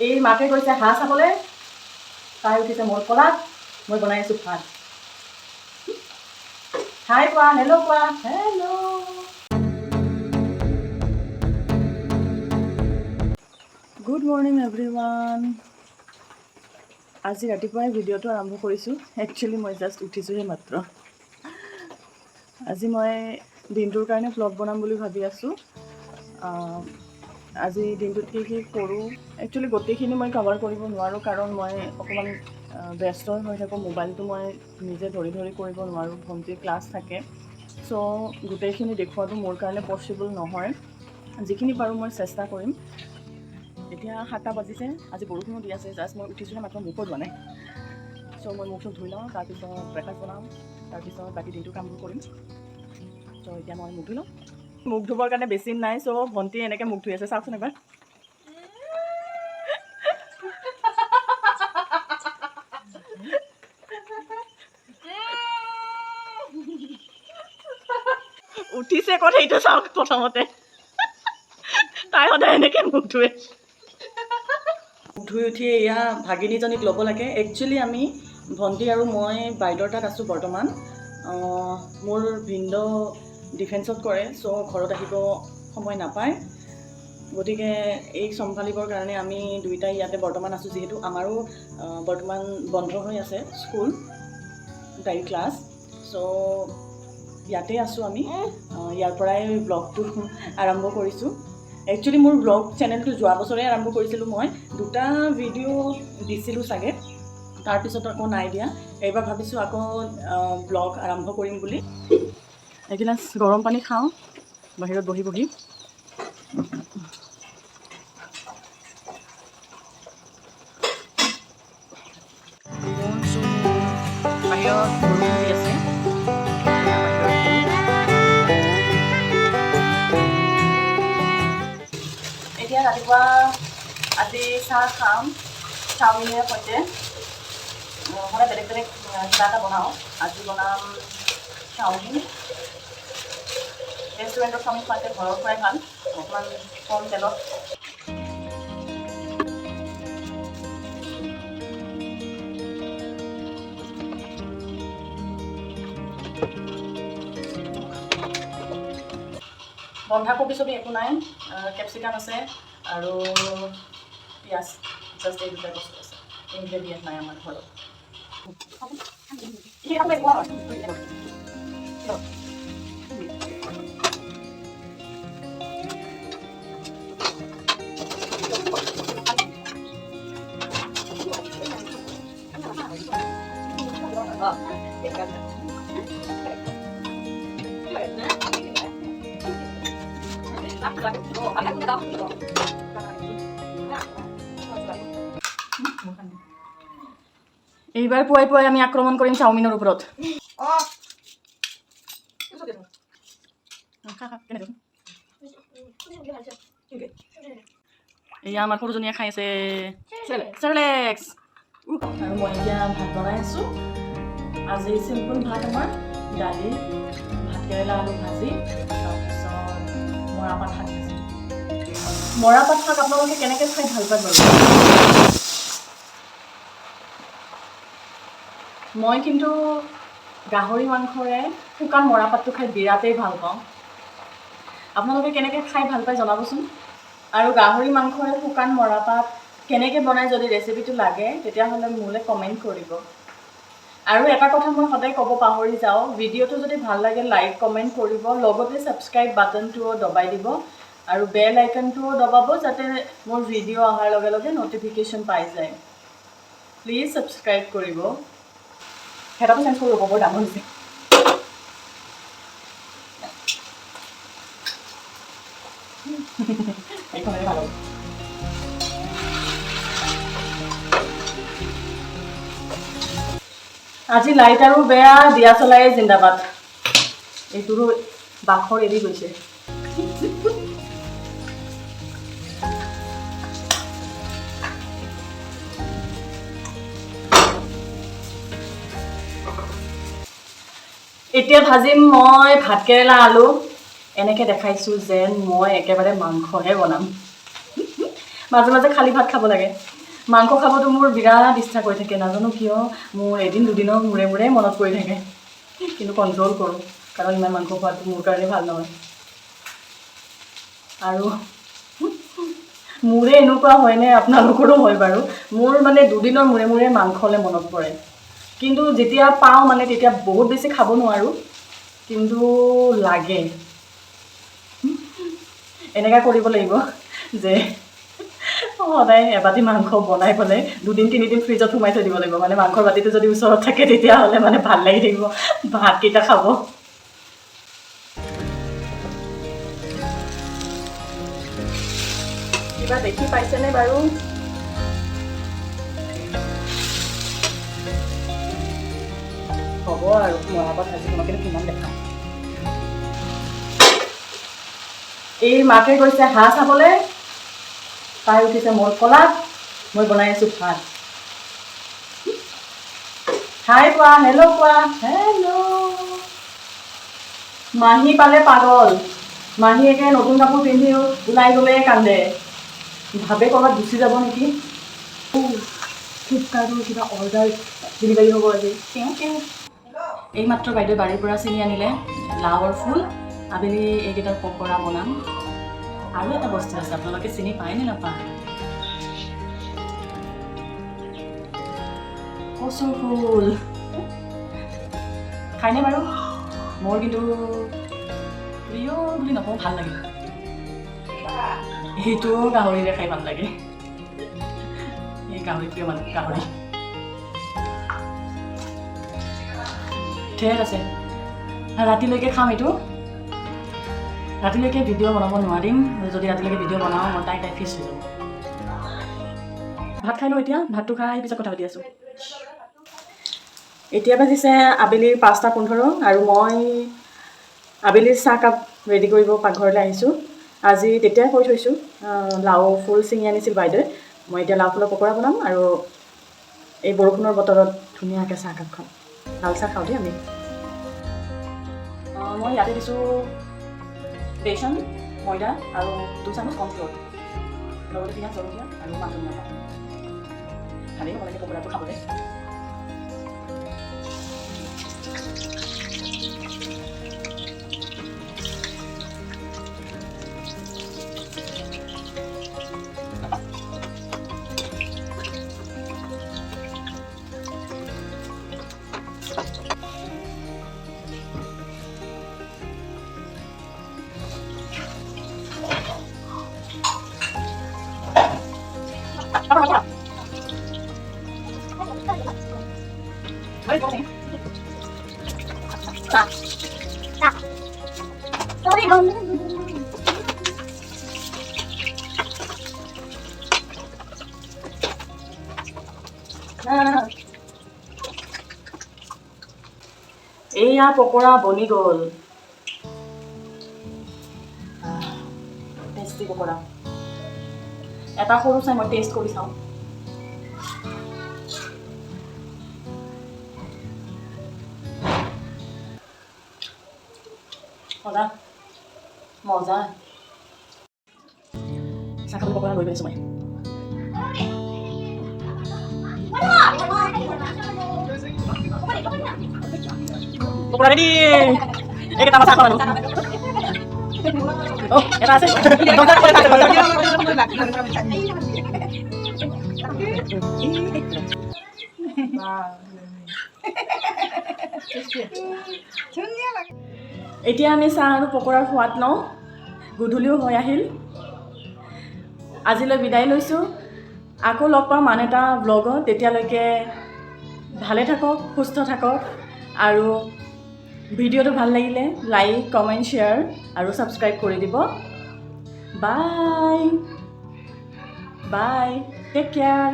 এই মাকে গৈছে হাঁহ চাবলৈ, তাই উঠিছে মোৰ কলাত, মই বনাই আছোঁ ভাত। হাই কোৱা, হেল্ল' কোৱা, হেল্ল'। Good morning everyone. আজি ৰাতিপুৱাই ভিডিঅ'টো আৰম্ভ কৰিছোঁ। একচুৱেলি মই জাষ্ট উঠিছোঁহে মাত্ৰ। আজি মই দিনটোৰ কাৰণে ভ্লগ বনাম বুলি ভাবি আছোঁ। আজি দিনটোত কি কি কৰোঁ, একচুৱেলি গোটেইখিনি মই কভাৰ কৰিব নোৱাৰোঁ, কাৰণ মই অকণমান ব্যস্ত হৈ থাকোঁ। মোবাইলটো মই নিজে ধৰি কৰিব নোৱাৰোঁ, ভণ্টিৰ ক্লাছ থাকে। চ' গোটেইখিনি দেখুৱাটো মোৰ কাৰণে পচিবল নহয়। যিখিনি পাৰোঁ মই চেষ্টা কৰিম। এতিয়া 7টা বাজিছে, আজি বৰষুণো দি আছে। জাষ্ট মই উঠিছোঁহে মাত্ৰ, মুখো ধোৱা নাই। চ' মই মুখ চুখ ধুই লওঁ, তাৰপিছত ব্ৰেকফাষ্ট বনাম, তাৰপিছত বাকী দিনটো কামবোৰ কৰিম। চ' এতিয়া মই মুখ ধুই লওঁ। মুখ ধুবৰ কাৰণে বেছি নাই, চ' ভণ্টিয়ে এনেকৈ মুখ ধুই আছে, চাওকচোন এবাৰ। উঠিছে ক'ত সেইটো চাওক প্ৰথমতে। তাই সদায় এনেকৈ মুখ ধুৱে। ধুই উঠি এয়া ভাগিনীজনীক ল'ব লাগে। একচুৱেলি আমি ভণ্টি আৰু মই বাইদেউৰ তাত আছোঁ বৰ্তমান। মোৰ ভিনদেউ ডিফেন্সত কৰে, চ' ঘৰত আহিব সময় নাপায়। গতিকে এই চম্ভালিবৰ কাৰণে আমি দুয়োটাই ইয়াতে বৰ্তমান আছোঁ, যিহেতু আমাৰো বৰ্তমান বন্ধ হৈ আছে স্কুল, তাইৰ ক্লাছ। চ' ইয়াতে আছোঁ আমি। ইয়াৰ পৰাই ব্লগটো আৰম্ভ কৰিছোঁ। একচুৱেলি মোৰ ব্লগ চেনেলটো যোৱা বছৰে আৰম্ভ কৰিছিলোঁ মই। 2টা ভিডিঅ' দিছিলোঁ চাগে, তাৰপিছত আকৌ নাই দিয়া। এইবাৰ ভাবিছোঁ আকৌ ব্লগ আৰম্ভ কৰিম বুলি। এগিলাচ গৰম পানী খাওঁ বাহিৰত বহি বহি। বাহিৰত বৰষুণ দি আছে। এতিয়া ৰাতিপুৱা আজি চাহ খাম চাওমিনৰ সৈতে। সদায় বেলেগ বেলেগ কিবা এটা বনাওঁ। আজি বনাম চাওমিন। ৰেষ্টুৰেণ্টৰ চাওমিন খোৱাতকৈ ঘৰৰ পৰাই ভাল, অকণমান কম তেলত। বন্ধাকবি ছবি একো নাই, কেপচিকাম আছে আৰু পিঁয়াজ, জাষ্ট এই দুটা বস্তু আছে। ইনগ্ৰেডিয়েণ্ট নাই আমাৰ ঘৰত। এইবাৰ পুৱাই পুৱাই আমি আক্ৰমণ কৰিম চাওমিনৰ ওপৰত। এয়া আমাৰ সৰুজনীয়ে খাই আছে চেৰেলেক্স। আৰু মই এতিয়া ভাত বনাই আছোঁ। আজি চিম্পুল ভাত, আমাৰ দালি, ভাতকেৰেলা আলু ভাজি, তাৰপিছত মৰাপাত শাক ভাজি। মৰাপাত শাক আপোনালোকে কেনেকৈ খাই ভাল পায় বাৰু? মই কিন্তু গাহৰি মাংসৰে শুকান মৰাপাতটো খাই বিৰাটেই ভাল পাওঁ। আপোনালোকে কেনেকৈ খাই ভাল পায় জনাবচোন। আৰু গাহৰি মাংসৰে শুকান মৰাপাত কেনেকৈ বনাই, যদি ৰেচিপিটো লাগে তেতিয়াহ'লে মোলৈ কমেণ্ট কৰিব। আৰু এটা কথা মই সদায় ক'ব পাহৰি যাওঁ, ভিডিঅ'টো যদি ভাল লাগে লাইক কমেণ্ট কৰিব, লগতে ছাবস্ক্ৰাইব বাটনটোও দবাই দিব আৰু বেল আইকনটোও দবাব, যাতে মোৰ ভিডিঅ' অহাৰ লগে লগে ন'টিফিকেশ্যন পাই যায়। প্লিজ ছাবস্ক্ৰাইব কৰিব। হেতাটো চেঞ্জ কৰি ৰ'ব, বৰ ডাঙৰ হৈছে। এইখনেৰে ভাল হ'ব। আজি লাইট আৰু বেয়া, দিয়া চলাই জিন্দাবাদ। এইটোৰো বাখৰ এৰি গৈছে। এতিয়া ভাজিম মই ভাতকেৰেলা আলু। এনেকৈ দেখাইছোঁ যেন মই একেবাৰে মাংসহে বনাম। মাজে মাজে খালী ভাত খাব লাগে। মাংস খাবতো মোৰ বিৰাট ইচ্ছা কৰি থাকে, নাজানো কিয়। মোৰ এদিন দুদিনৰ মূৰে মূৰে মনত পৰি থাকে, কিন্তু কণ্ট্ৰল কৰোঁ, কাৰণ ইমান মাংস খোৱাটো মোৰ কাৰণে ভাল নহয়। আৰু মোৰে এনেকুৱা হয়নে, আপোনালোকৰো হয় বাৰু। মোৰ মানে দুদিনৰ মূৰে মূৰে মাংসলৈ মনত পৰে, কিন্তু যেতিয়া পাওঁ মানে তেতিয়া বহুত বেছি খাব নোৱাৰোঁ, কিন্তু লাগে। এনেকুৱা কৰিব লাগিব যে সদায় এবাটি মাংস বনাই পেলাই 2-3 দিন ফ্ৰিজত সোমাই থৈ দিব লাগিব। মানে মাংসৰ বাতিটো যদি ওচৰত থাকে তেতিয়াহ'লে মানে ভাল লাগি থাকিব ভাতকেইটা খাব। কিবা দেখি পাইছেনে বাৰু? হ'ব আৰু মৰাপাত ভাজিখনক কিন্তু কিমান দেখাম। এই মাকে গৈছে হাঁহ চাবলৈ, তাই উঠিছে মোৰ কলাত, মই বনাই আছোঁ ভাত। হাই কোৱা, হেল্ল' কোৱা, হেল্ল'। মাহী পালে পাগল, মাহীয়েকে নতুন কাপোৰ পিন্ধি ওলাই গ'লে কান্দে, ভাবে ক'ৰবাত গুচি যাব নেকি। ফ্লিপকাৰ্টৰ কিবা অৰ্ডাৰ ডেলিভাৰী হ'ব আজি। এইমাত্ৰ বাইদেউ বাৰীৰ পৰা ছিঙি আনিলে লাওৰ ফুল, আবেলি এইকেইটাৰ পকৰা বনাম। আৰু এটা বস্তু আছে, আপোনালোকে চিনি পায় নে নাপায়? কচুৰ ফুল খায়নে বাৰু? মোৰ কিন্তু প্ৰিয় বুলি নকওঁ, ভাল লাগে। সেইটো গাহৰিৰে খাই ভাল লাগে। এই গাহৰি প্ৰিয় মানুহ, গাহৰি। ঠিক আছে, ৰাতিলৈকে খাম এইটো। ৰাতিলৈকে ভিডিঅ' বনাব নোৱাৰিম, যদি ৰাতিলৈকে ভিডিঅ' বনাওঁ মই তাই ফিচ হৈ যাব। ভাত খাই লওঁ এতিয়া, ভাতটো খাই পিছত কথা পাতি আছোঁ। এতিয়া বাজিছে আবেলিৰ 5:15 আৰু মই আবেলিৰ চাহকাপ ৰেডি কৰিব পাকঘৰলৈ আহিছোঁ। আজি তেতিয়াই কৈ থৈছোঁ, লাও ফুল ছিঙি আনিছিল বাইদেৱে। মই এতিয়া লাও ফুলৰ পকৰা বনাম আৰু এই বৰষুণৰ বতৰত ধুনীয়াকৈ চাহকাপ খাম। লাল চাহ খাওঁ দেই আমি। মই ইয়াতে দিছোঁ বেচন, ময়দা আৰু 2 চামুচ কৰ্ণফ্ল'ৰ, লগতে পিঁয়াজ, জলকীয়া আৰু মান ধনিয়া পাত। ভালেই হ'ব লাগে পকৰাটো খাবলৈ। এইয়া পকৰা বনি গ'ল। টেষ্টি পকৰা। এটা সৰু চাই মই টেষ্ট কৰি চাওঁ। মজা মজা। চাহকাপ পকৰা লৈ গৈছোঁ মই। পকৰা ৰেডি। এইকেইটা আমাৰ চাহ খাব লাগিব। এটা আছে। এতিয়া আমি চাহ আৰু পকৰাৰ সোৱাদ লওঁ। গধূলিও হৈ আহিল। আজিলৈ বিদায় লৈছোঁ। আকৌ লগ পাম আন এটা ব্লগত। তেতিয়ালৈকে ভালে থাকক, সুস্থ থাকক আৰু ভিডিঅ'টো ভাল লাগিলে লাইক, কমেণ্ট, শ্বেয়াৰ আৰু ছাবস্ক্ৰাইব কৰি দিব। Bye bye, take care.